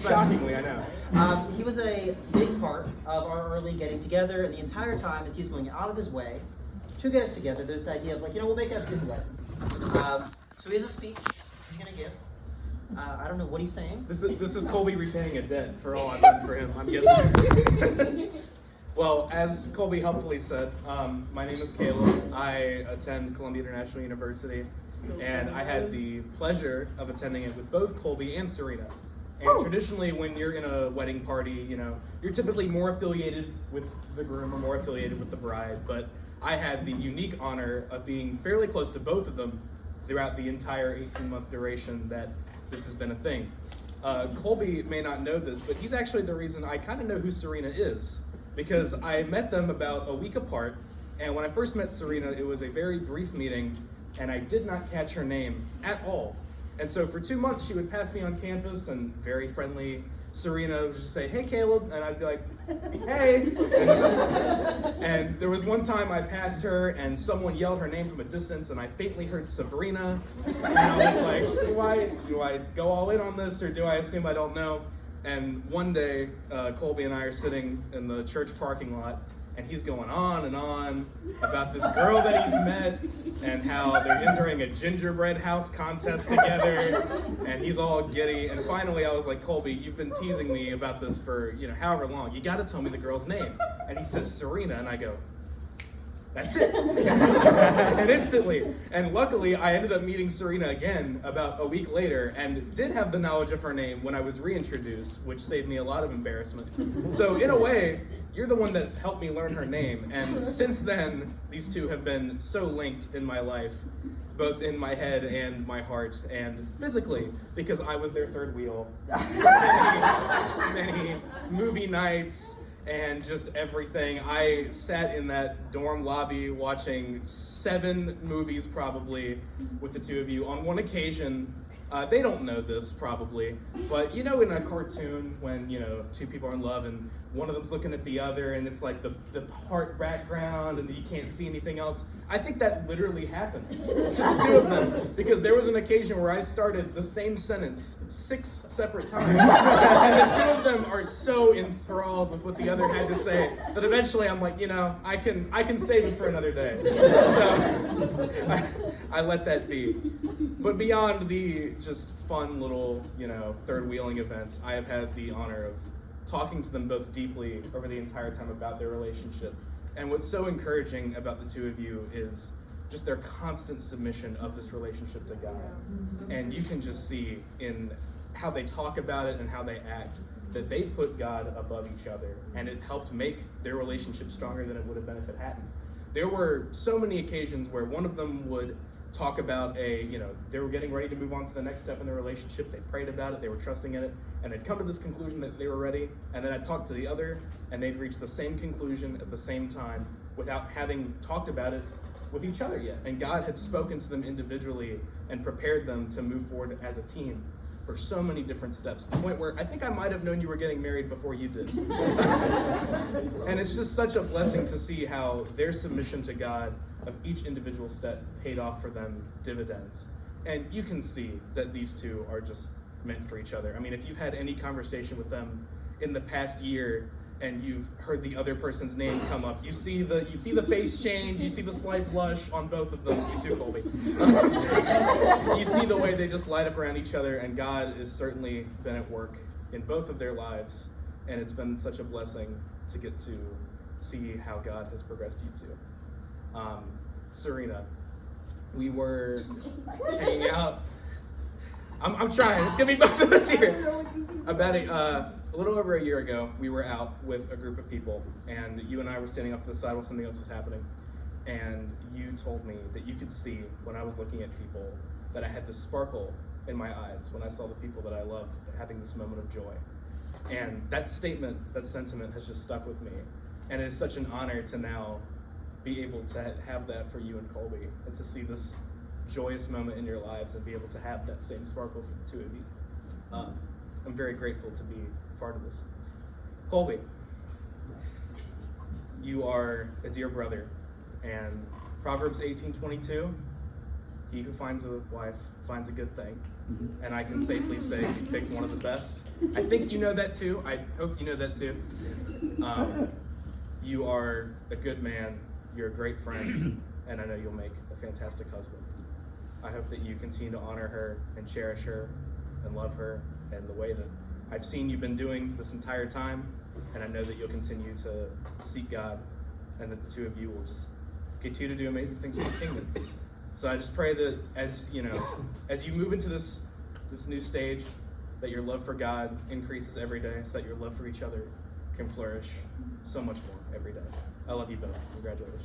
Shockingly, I know. He was a big part of our early getting together, and the entire time as he's going out of his way to get us together, there's this idea of we'll make a good wedding. So he has a speech he's going to give. I don't know what he's saying. This is Colby repaying a debt for all I've done for him, I'm guessing. Well, as Colby helpfully said, my name is Caleb. I attend Columbia International University, and I had the pleasure of attending it with both Colby and Serena. And traditionally, when you're in a wedding party, you're typically more affiliated with the groom or more affiliated with the bride, but I had the unique honor of being fairly close to both of them throughout the entire 18-month duration that this has been a thing. Colby may not know this, but he's actually the reason I kind of know who Serena is, because I met them about a week apart, and when I first met Serena, it was a very brief meeting, and I did not catch her name at all. And so for 2 months, she would pass me on campus, and very friendly Serena would just say, "Hey, Caleb," and I'd be like, "Hey." And there was one time I passed her, and someone yelled her name from a distance, and I faintly heard Sabrina, and I was like, do I go all in on this, or do I assume I don't know? And one day, Colby and I are sitting in the church parking lot, and he's going on and on about this girl that he's met and how they're entering a gingerbread house contest together, and he's all giddy. And finally, I was like, "Colby, you've been teasing me about this for however long. You got to tell me the girl's name." And he says Serena, and I go, "That's it." And instantly, and luckily, I ended up meeting Serena again about a week later, and did have the knowledge of her name when I was reintroduced, which saved me a lot of embarrassment. So in a way, you're the one that helped me learn her name, and since then, these two have been so linked in my life, both in my head and my heart, and physically, because I was their third wheel. Many movie nights, and just everything. I sat in that dorm lobby watching 7 movies probably with the two of you. On one occasion, they don't know this probably, but in a cartoon when, two people are in love and one of them's looking at the other and it's like the heart background and you can't see anything else. I think that literally happened to the two of them, because there was an occasion where I started the same sentence 6 separate times. And the two of them are so enthralled with what the other had to say that eventually I'm like, I can save it for another day. So I let that be. But beyond the just fun little, third wheeling events, I have had the honor of talking to them both deeply over the entire time about their relationship. And what's so encouraging about the two of you is just their constant submission of this relationship to God. And you can just see in how they talk about it and how they act that they put God above each other, and it helped make their relationship stronger than it would have been if it hadn't. There were so many occasions where one of them would talk about they were getting ready to move on to the next step in their relationship. They prayed about it, they were trusting in it, and they'd come to this conclusion that they were ready, and then I'd talk to the other, and they'd reach the same conclusion at the same time without having talked about it with each other yet. And God had spoken to them individually and prepared them to move forward as a team for so many different steps, to the point where I think I might have known you were getting married before you did. And it's just such a blessing to see how their submission to God of each individual step paid off for them dividends. And you can see that these two are just meant for each other. I mean, if you've had any conversation with them in the past year and you've heard the other person's name come up, you see the face change, you see the slight blush on both of them. You too, Colby. You see the way they just light up around each other, and God has certainly been at work in both of their lives, and it's been such a blessing to get to see how God has progressed you two. Serena, we were hanging out. I'm trying. It's gonna be both of us here. About a little over a year ago, we were out with a group of people, and you and I were standing off to the side while something else was happening. And you told me that you could see when I was looking at people that I had this sparkle in my eyes when I saw the people that I loved having this moment of joy. And that statement, that sentiment, has just stuck with me. And it is such an honor to now be able to have that for you and Colby, and to see this joyous moment in your lives and be able to have that same sparkle for the two of you. I'm very grateful to be part of this. Colby, you are a dear brother, and Proverbs 18:22 he who finds a wife finds a good thing. And I can safely say you picked one of the best. I think you know that too. I hope you know that too. You are a good man. You're a great friend. And I know you'll make a fantastic husband. I hope that you continue to honor her and cherish her and love her in the way that I've seen you've been doing this entire time. And I know that you'll continue to seek God and that the two of you will just continue to do amazing things for the kingdom. So I just pray that as you move into this new stage, that your love for God increases every day, so that your love for each other can flourish so much more every day. I love you both. Congratulations.